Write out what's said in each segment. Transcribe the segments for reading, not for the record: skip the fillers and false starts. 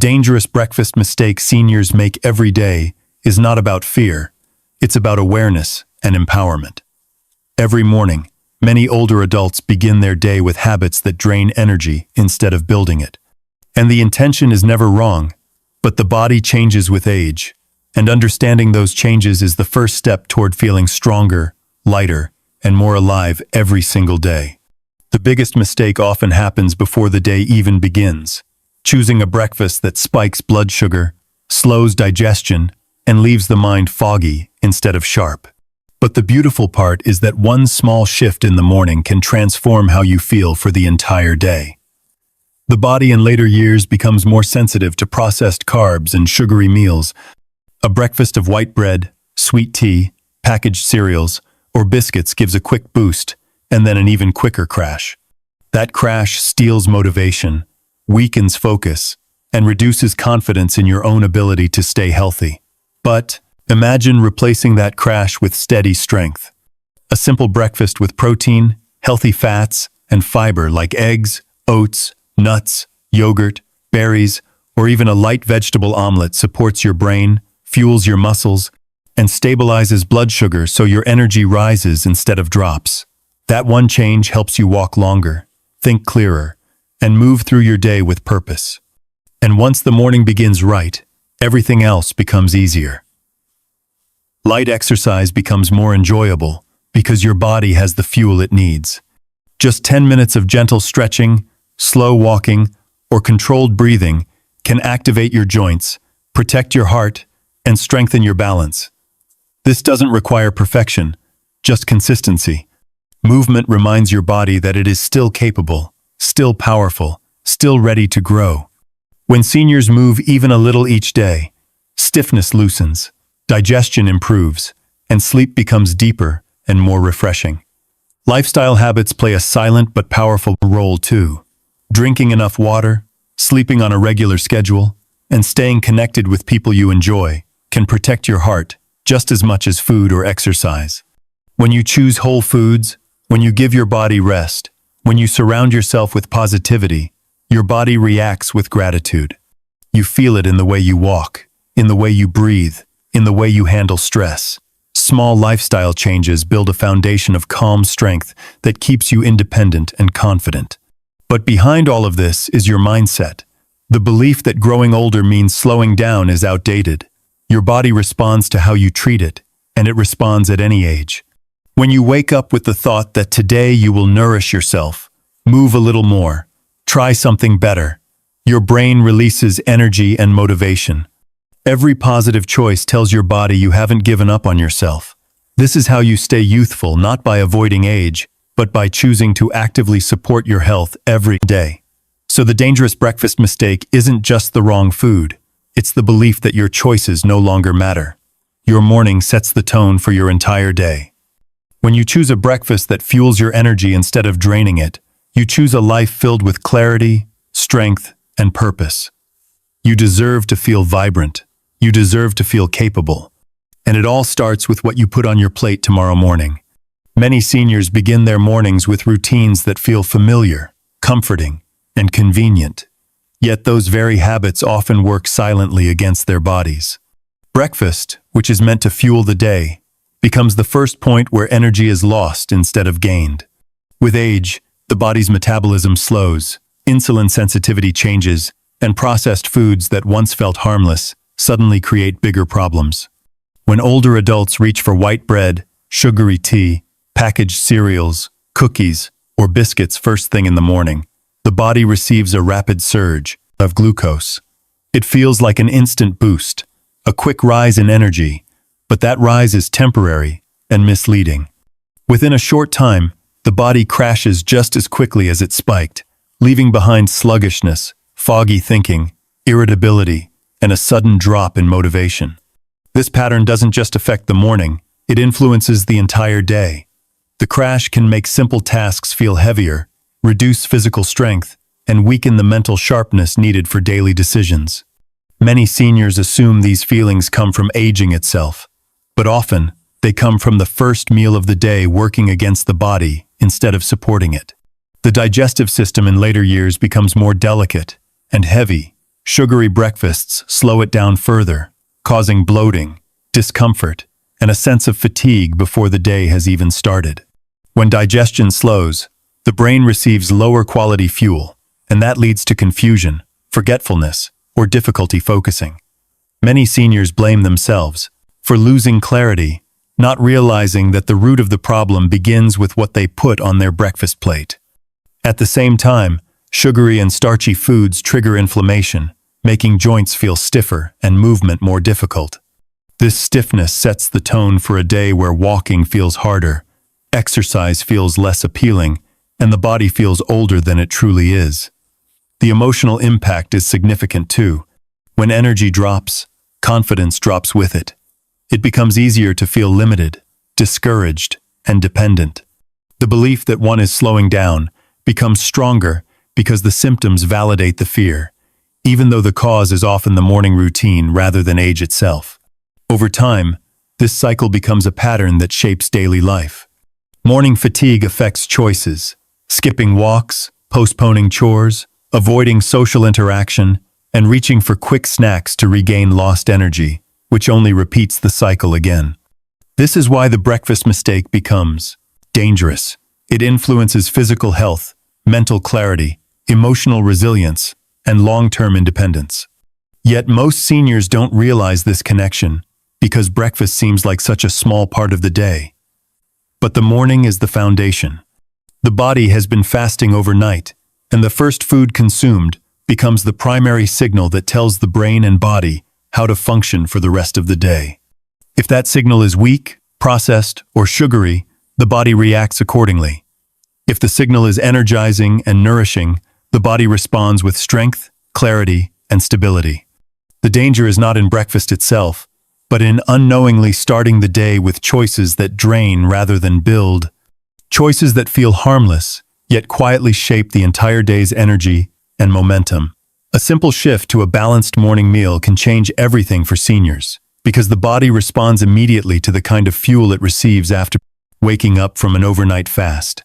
dangerous breakfast mistake seniors make every day is not about fear, it's about awareness and empowerment. Every morning, many older adults begin their day with habits that drain energy instead of building it. And the intention is never wrong, but the body changes with age, and understanding those changes is the first step toward feeling stronger, lighter, and more alive every single day. The biggest mistake often happens before the day even begins, choosing a breakfast that spikes blood sugar, slows digestion, and leaves the mind foggy instead of sharp. But the beautiful part is that one small shift in the morning can transform how you feel for the entire day. The body in later years becomes more sensitive to processed carbs and sugary meals. A breakfast of white bread, sweet tea, packaged cereals, or biscuits gives a quick boost, and then an even quicker crash. That crash steals motivation, weakens focus, and reduces confidence in your own ability to stay healthy. But imagine replacing that crash with steady strength. A simple breakfast with protein, healthy fats, and fiber like eggs, oats, nuts, yogurt, berries, or even a light vegetable omelet supports your brain, fuels your muscles, and stabilizes blood sugar so your energy rises instead of drops. That one change helps you walk longer, think clearer, and move through your day with purpose. And once the morning begins right, everything else becomes easier. Light exercise becomes more enjoyable because your body has the fuel it needs. Just 10 minutes of gentle stretching, slow walking, or controlled breathing can activate your joints, protect your heart, and strengthen your balance. This doesn't require perfection, just consistency. Movement reminds your body that it is still capable, still powerful, still ready to grow. When seniors move even a little each day, stiffness loosens, digestion improves, and sleep becomes deeper and more refreshing. Lifestyle habits play a silent but powerful role too. Drinking enough water, sleeping on a regular schedule, and staying connected with people you enjoy can protect your heart just as much as food or exercise. When you choose whole foods, when you give your body rest, when you surround yourself with positivity, your body reacts with gratitude. You feel it in the way you walk, in the way you breathe, in the way you handle stress. Small lifestyle changes build a foundation of calm strength that keeps you independent and confident. But behind all of this is your mindset. The belief that growing older means slowing down is outdated. Your body responds to how you treat it, and it responds at any age. When you wake up with the thought that today you will nourish yourself, move a little more, try something better, your brain releases energy and motivation. Every positive choice tells your body you haven't given up on yourself. This is how you stay youthful, not by avoiding age, but by choosing to actively support your health every day. So the dangerous breakfast mistake isn't just the wrong food. It's the belief that your choices no longer matter. Your morning sets the tone for your entire day. When you choose a breakfast that fuels your energy instead of draining it, you choose a life filled with clarity, strength, and purpose. You deserve to feel vibrant. You deserve to feel capable. And it all starts with what you put on your plate tomorrow morning. Many seniors begin their mornings with routines that feel familiar, comforting, and convenient. Yet those very habits often work silently against their bodies. Breakfast, which is meant to fuel the day, becomes the first point where energy is lost instead of gained. With age, the body's metabolism slows, insulin sensitivity changes, and processed foods that once felt harmless suddenly create bigger problems. When older adults reach for white bread, sugary tea, packaged cereals, cookies, or biscuits first thing in the morning, the body receives a rapid surge of glucose. It feels like an instant boost, a quick rise in energy, but that rise is temporary and misleading. Within a short time, the body crashes just as quickly as it spiked, leaving behind sluggishness, foggy thinking, irritability, and a sudden drop in motivation. This pattern doesn't just affect the morning, it influences the entire day. The crash can make simple tasks feel heavier, reduce physical strength, and weaken the mental sharpness needed for daily decisions. Many seniors assume these feelings come from aging itself, but often they come from the first meal of the day working against the body instead of supporting it. The digestive system in later years becomes more delicate and heavy, Sugary breakfasts slow it down further, causing bloating, discomfort, and a sense of fatigue before the day has even started. When digestion slows, the brain receives lower quality fuel, and that leads to confusion, forgetfulness, or difficulty focusing. Many seniors blame themselves for losing clarity, not realizing that the root of the problem begins with what they put on their breakfast plate. At the same time, sugary and starchy foods trigger inflammation, making joints feel stiffer and movement more difficult. This stiffness sets the tone for a day where walking feels harder, exercise feels less appealing, and the body feels older than it truly is. The emotional impact is significant too. When energy drops, confidence drops with it. It becomes easier to feel limited, discouraged, and dependent. The belief that one is slowing down becomes stronger because the symptoms validate the fear, even though the cause is often the morning routine rather than age itself. Over time, this cycle becomes a pattern that shapes daily life. Morning fatigue affects choices, skipping walks, postponing chores, avoiding social interaction, and reaching for quick snacks to regain lost energy, which only repeats the cycle again. This is why the breakfast mistake becomes dangerous. It influences physical health, mental clarity, emotional resilience, and long-term independence. Yet most seniors don't realize this connection because breakfast seems like such a small part of the day. But the morning is the foundation. The body has been fasting overnight, and the first food consumed becomes the primary signal that tells the brain and body how to function for the rest of the day. If that signal is weak, processed, or sugary, the body reacts accordingly. If the signal is energizing and nourishing, the body responds with strength, clarity, and stability. The danger is not in breakfast itself, but in unknowingly starting the day with choices that drain rather than build. Choices that feel harmless, yet quietly shape the entire day's energy and momentum. A simple shift to a balanced morning meal can change everything for seniors, because the body responds immediately to the kind of fuel it receives after waking up from an overnight fast.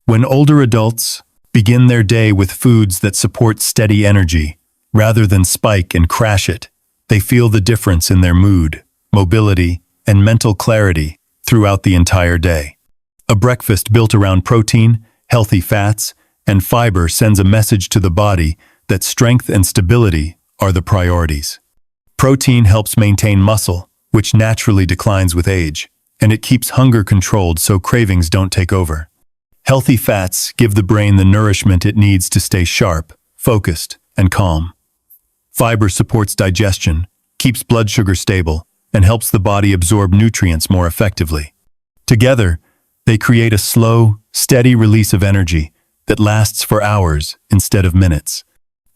When older adults begin their day with foods that support steady energy, rather than spike and crash it, they feel the difference in their mood, mobility, and mental clarity throughout the entire day. A breakfast built around protein, healthy fats, and fiber sends a message to the body that strength and stability are the priorities. Protein helps maintain muscle, which naturally declines with age, and it keeps hunger controlled so cravings don't take over. Healthy fats give the brain the nourishment it needs to stay sharp, focused, and calm. Fiber supports digestion, keeps blood sugar stable, and helps the body absorb nutrients more effectively. Together, they create a slow, steady release of energy that lasts for hours instead of minutes.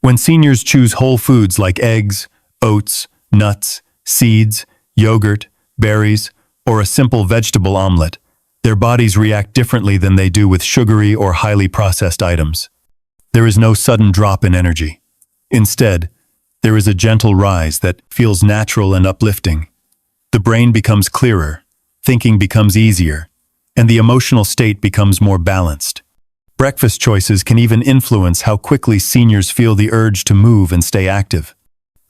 When seniors choose whole foods like eggs, oats, nuts, seeds, yogurt, berries, or a simple vegetable omelet, their bodies react differently than they do with sugary or highly processed items. There is no sudden drop in energy. Instead, there is a gentle rise that feels natural and uplifting. The brain becomes clearer, thinking becomes easier, and the emotional state becomes more balanced. Breakfast choices can even influence how quickly seniors feel the urge to move and stay active.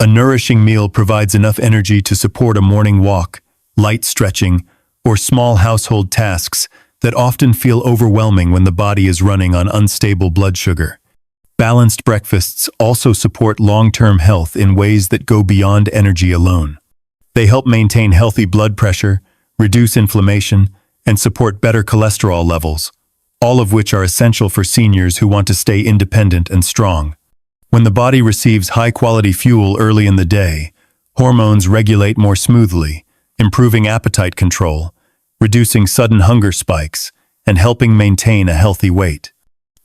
A nourishing meal provides enough energy to support a morning walk, light stretching, or small household tasks that often feel overwhelming when the body is running on unstable blood sugar. Balanced breakfasts also support long-term health in ways that go beyond energy alone. They help maintain healthy blood pressure, reduce inflammation, and support better cholesterol levels, all of which are essential for seniors who want to stay independent and strong. When the body receives high-quality fuel early in the day, hormones regulate more smoothly, improving appetite control, reducing sudden hunger spikes, and helping maintain a healthy weight.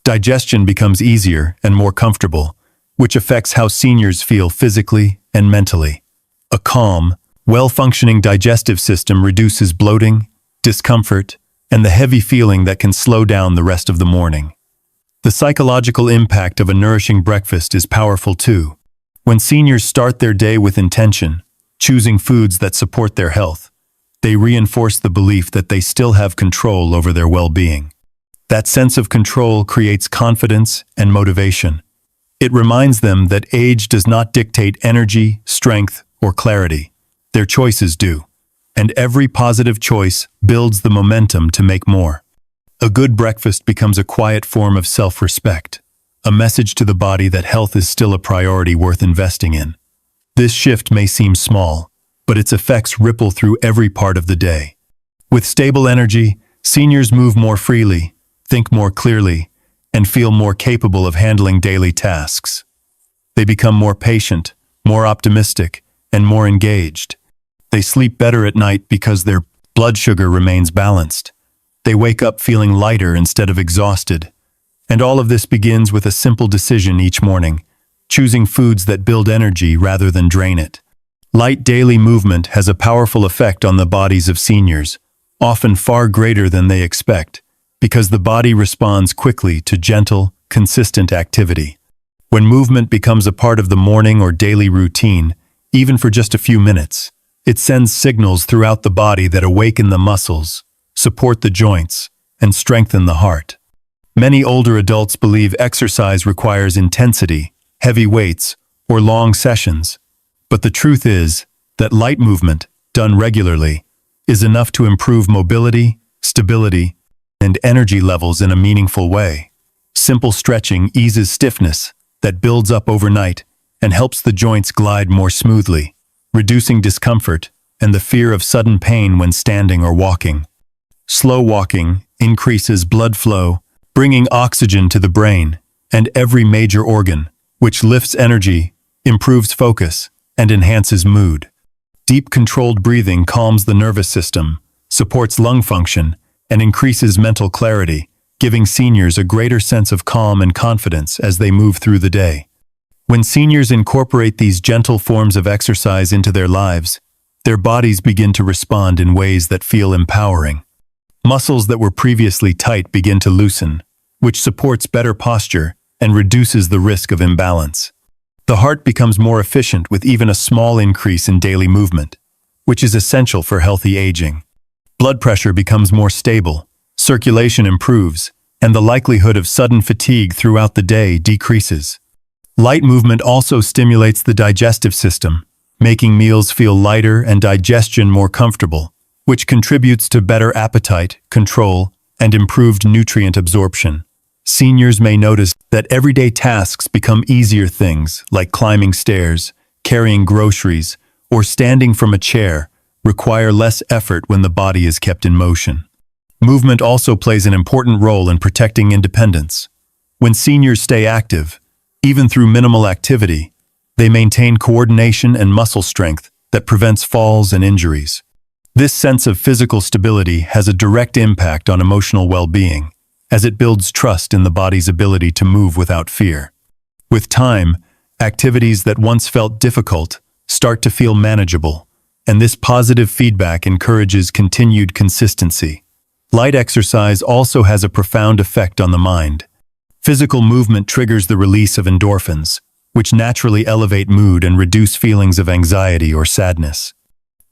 Digestion becomes easier and more comfortable, which affects how seniors feel physically and mentally. A calm, well-functioning digestive system reduces bloating, discomfort, and the heavy feeling that can slow down the rest of the morning. The psychological impact of a nourishing breakfast is powerful too. When seniors start their day with intention, choosing foods that support their health, they reinforce the belief that they still have control over their well-being. That sense of control creates confidence and motivation, It reminds them that age does not dictate energy, strength, or clarity. Their choices do. And every positive choice builds the momentum to make more. A good breakfast becomes a quiet form of self-respect, a message to the body that health is still a priority worth investing in. This shift may seem small, but its effects ripple through every part of the day. With stable energy, seniors move more freely, think more clearly, and feel more capable of handling daily tasks. They become more patient, more optimistic, and more engaged. They sleep better at night because their blood sugar remains balanced. They wake up feeling lighter instead of exhausted. And all of this begins with a simple decision each morning, choosing foods that build energy rather than drain it. Light daily movement has a powerful effect on the bodies of seniors, often far greater than they expect, because the body responds quickly to gentle, consistent activity. When movement becomes a part of the morning or daily routine, even for just a few minutes, it sends signals throughout the body that awaken the muscles, support the joints, and strengthen the heart. Many older adults believe exercise requires intensity, heavy weights, or long sessions, but the truth is that light movement, done regularly, is enough to improve mobility, stability, and energy levels in a meaningful way. Simple stretching eases stiffness that builds up overnight and helps the joints glide more smoothly, reducing discomfort and the fear of sudden pain when standing or walking. Slow walking increases blood flow, bringing oxygen to the brain and every major organ, which lifts energy, improves focus, and enhances mood. Deep controlled breathing calms the nervous system, supports lung function, and increases mental clarity, giving seniors a greater sense of calm and confidence as they move through the day. When seniors incorporate these gentle forms of exercise into their lives, their bodies begin to respond in ways that feel empowering. Muscles that were previously tight begin to loosen, which supports better posture and reduces the risk of imbalance. The heart becomes more efficient with even a small increase in daily movement, which is essential for healthy aging. Blood pressure becomes more stable, circulation improves, and the likelihood of sudden fatigue throughout the day decreases. Light movement also stimulates the digestive system, making meals feel lighter and digestion more comfortable, which contributes to better appetite, control, and improved nutrient absorption. Seniors may notice that everyday tasks become easier things like climbing stairs, carrying groceries, or standing from a chair require less effort when the body is kept in motion. Movement also plays an important role in protecting independence. When seniors stay active, even through minimal activity, they maintain coordination and muscle strength that prevents falls and injuries. This sense of physical stability has a direct impact on emotional well-being, as it builds trust in the body's ability to move without fear. With time, activities that once felt difficult start to feel manageable, and this positive feedback encourages continued consistency. Light exercise also has a profound effect on the mind. Physical movement triggers the release of endorphins, which naturally elevate mood and reduce feelings of anxiety or sadness.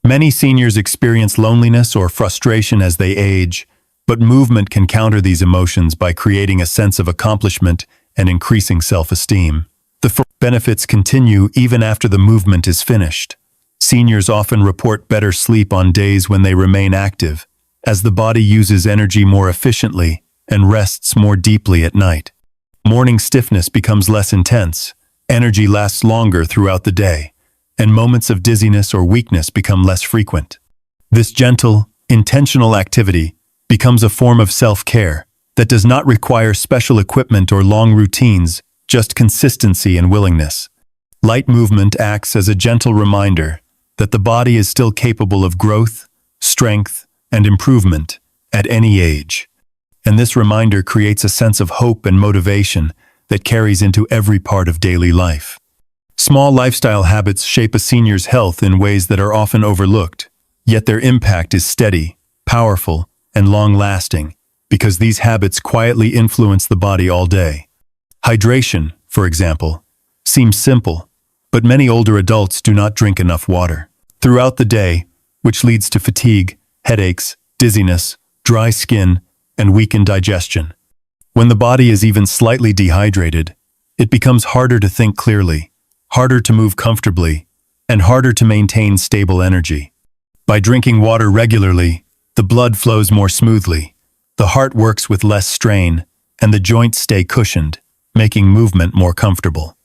Many seniors experience loneliness or frustration as they age, but movement can counter these emotions by creating a sense of accomplishment and increasing self-esteem. The benefits continue even after the movement is finished. Seniors often report better sleep on days when they remain active, as the body uses energy more efficiently and rests more deeply at night. Morning stiffness becomes less intense, energy lasts longer throughout the day, and moments of dizziness or weakness become less frequent. This gentle, intentional activity becomes a form of self-care that does not require special equipment or long routines, just consistency and willingness. Light movement acts as a gentle reminder that the body is still capable of growth, strength, and improvement at any age. And this reminder creates a sense of hope and motivation that carries into every part of daily life. Small lifestyle habits shape a senior's health in ways that are often overlooked, yet their impact is steady, powerful, and long-lasting, because these habits quietly influence the body all day. Hydration, for example, seems simple, but many older adults do not drink enough water throughout the day, which leads to fatigue, headaches, dizziness, dry skin, and weakened digestion. When the body is even slightly dehydrated, it becomes harder to think clearly, harder to move comfortably, and harder to maintain stable energy. By drinking water regularly, the blood flows more smoothly, the heart works with less strain, and the joints stay cushioned, making movement more comfortable.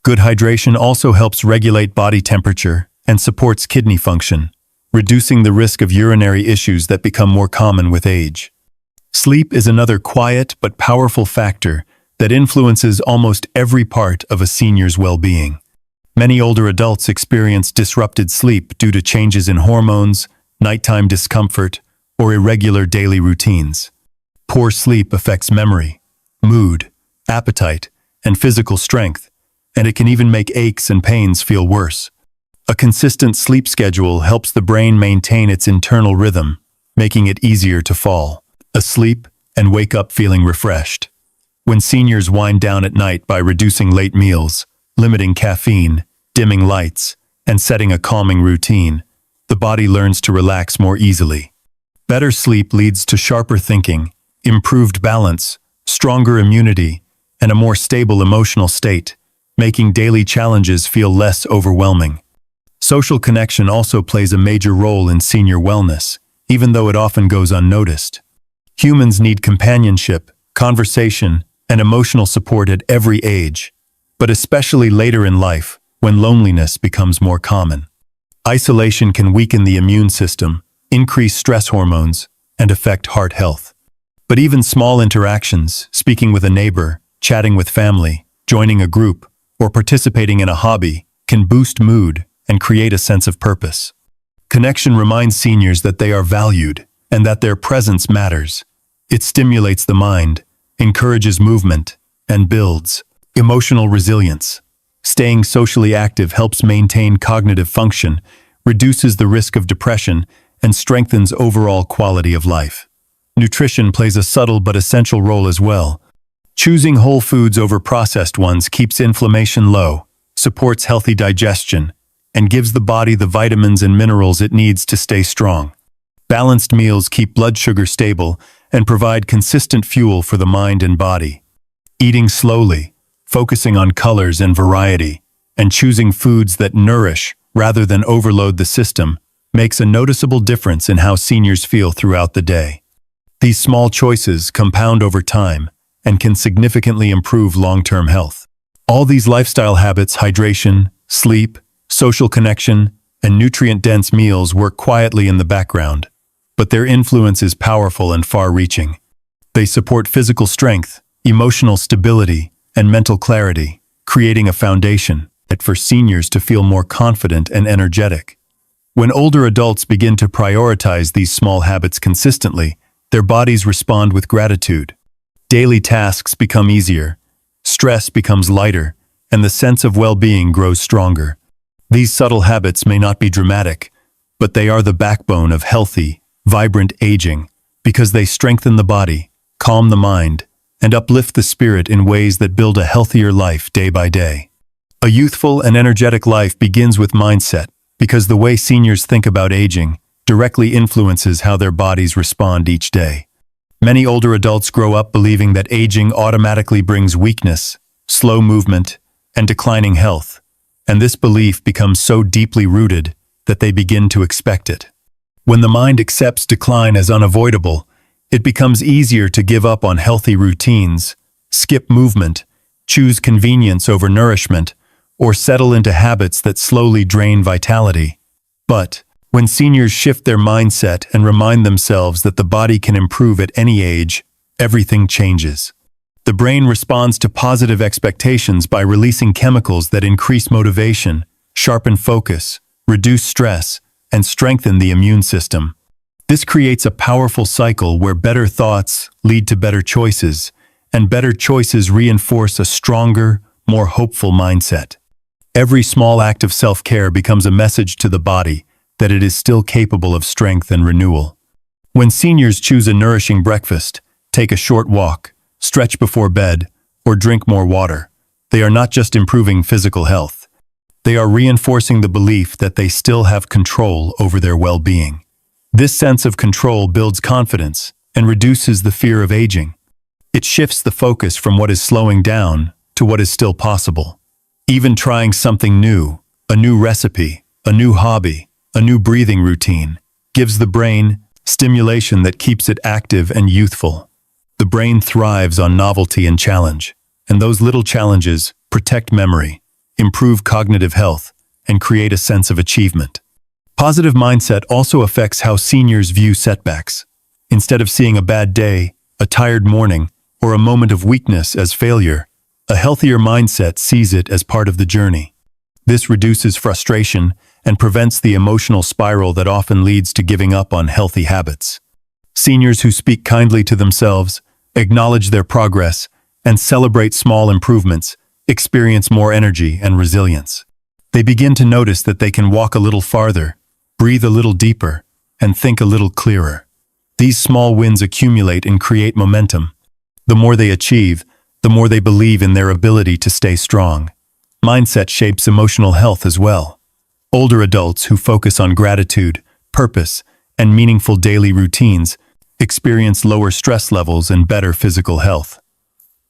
Good hydration also helps regulate body temperature and supports kidney function, reducing the risk of urinary issues that become more common with age. Sleep is another quiet but powerful factor that influences almost every part of a senior's well-being. Many older adults experience disrupted sleep due to changes in hormones, nighttime discomfort, or irregular daily routines. Poor sleep affects memory, mood, appetite, and physical strength, and it can even make aches and pains feel worse. A consistent sleep schedule helps the brain maintain its internal rhythm, making it easier to fall asleep and wake up feeling refreshed. When seniors wind down at night by reducing late meals, limiting caffeine, dimming lights, and setting a calming routine, the body learns to relax more easily. Better sleep leads to sharper thinking, improved balance, stronger immunity, and a more stable emotional state, making daily challenges feel less overwhelming. Social connection also plays a major role in senior wellness, even though it often goes unnoticed. Humans need companionship, conversation, and emotional support at every age, but especially later in life, when loneliness becomes more common. Isolation can weaken the immune system, increase stress hormones, and affect heart health. But even small interactions, speaking with a neighbor, chatting with family, joining a group, or participating in a hobby, can boost mood and create a sense of purpose. Connection reminds seniors that they are valued and that their presence matters. It stimulates the mind, encourages movement, and builds emotional resilience. Staying socially active helps maintain cognitive function, reduces the risk of depression, and strengthens overall quality of life. Nutrition plays a subtle but essential role as well. Choosing whole foods over processed ones keeps inflammation low, supports healthy digestion, and gives the body the vitamins and minerals it needs to stay strong. Balanced meals keep blood sugar stable and provide consistent fuel for the mind and body. Eating slowly, focusing on colors and variety, and choosing foods that nourish rather than overload the system makes a noticeable difference in how seniors feel throughout the day. These small choices compound over time and can significantly improve long-term health. All these lifestyle habits, hydration, sleep, social connection, and nutrient-dense meals work quietly in the background, but their influence is powerful and far-reaching. They support physical strength, emotional stability, and mental clarity, creating a foundation for seniors to feel more confident and energetic. When older adults begin to prioritize these small habits consistently, their bodies respond with gratitude. Daily tasks become easier, stress becomes lighter, and the sense of well-being grows stronger. These subtle habits may not be dramatic, but they are the backbone of healthy, vibrant aging because they strengthen the body, calm the mind, and uplift the spirit in ways that build a healthier life day by day. A youthful and energetic life begins with mindset because the way seniors think about aging directly influences how their bodies respond each day. Many older adults grow up believing that aging automatically brings weakness, slow movement, and declining health, and this belief becomes so deeply rooted that they begin to expect it. When the mind accepts decline as unavoidable, it becomes easier to give up on healthy routines, skip movement, choose convenience over nourishment, or settle into habits that slowly drain vitality. But when seniors shift their mindset and remind themselves that the body can improve at any age, everything changes. The brain responds to positive expectations by releasing chemicals that increase motivation, sharpen focus, reduce stress, and strengthen the immune system. This creates a powerful cycle where better thoughts lead to better choices, and better choices reinforce a stronger, more hopeful mindset. Every small act of self-care becomes a message to the body that it is still capable of strength and renewal. When seniors choose a nourishing breakfast, take a short walk, stretch before bed, or drink more water, they are not just improving physical health. They are reinforcing the belief that they still have control over their well-being. This sense of control builds confidence and reduces the fear of aging. It shifts the focus from what is slowing down to to what is still possible. Even trying something new, a new recipe, a new hobby, a new breathing routine, gives the brain stimulation that keeps it active and youthful. The brain thrives on novelty and challenge, and those little challenges protect memory, improve cognitive health, and create a sense of achievement. Positive mindset also affects how seniors view setbacks. Instead of seeing a bad day, a tired morning, or a moment of weakness as failure, a healthier mindset sees it as part of the journey. This reduces frustration and prevents the emotional spiral that often leads to giving up on healthy habits. Seniors who speak kindly to themselves, acknowledge their progress, and celebrate small improvements experience more energy and resilience. They begin to notice that they can walk a little farther, breathe a little deeper, and think a little clearer. These small wins accumulate and create momentum. The more they achieve, the more they believe in their ability to stay strong. Mindset shapes emotional health as well. Older adults who focus on gratitude, purpose, and meaningful daily routines experience lower stress levels and better physical health.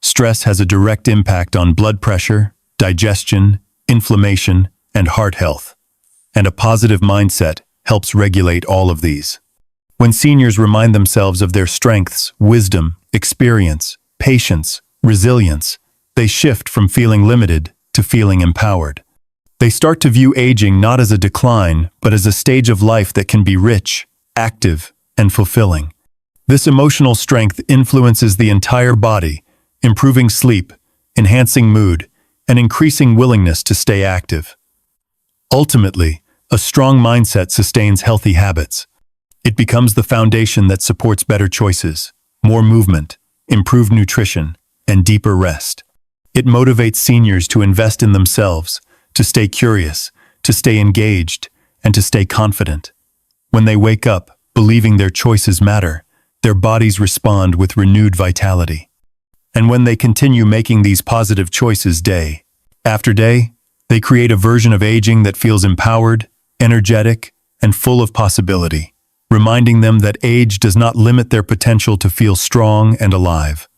Stress has a direct impact on blood pressure, digestion, inflammation, and heart health. And a positive mindset helps regulate all of these. When seniors remind themselves of their strengths, wisdom, experience, patience, resilience, they shift from feeling limited to feeling empowered. They start to view aging not as a decline, but as a stage of life that can be rich, active, and fulfilling. This emotional strength influences the entire body, improving sleep, enhancing mood, and increasing willingness to stay active. Ultimately, a strong mindset sustains healthy habits. It becomes the foundation that supports better choices, more movement, improved nutrition, and deeper rest. It motivates seniors to invest in themselves, to stay curious, to stay engaged, and to stay confident. When they wake up, believing their choices matter, their bodies respond with renewed vitality. And when they continue making these positive choices day after day, they create a version of aging that feels empowered, energetic, and full of possibility, reminding them that age does not limit their potential to feel strong and alive.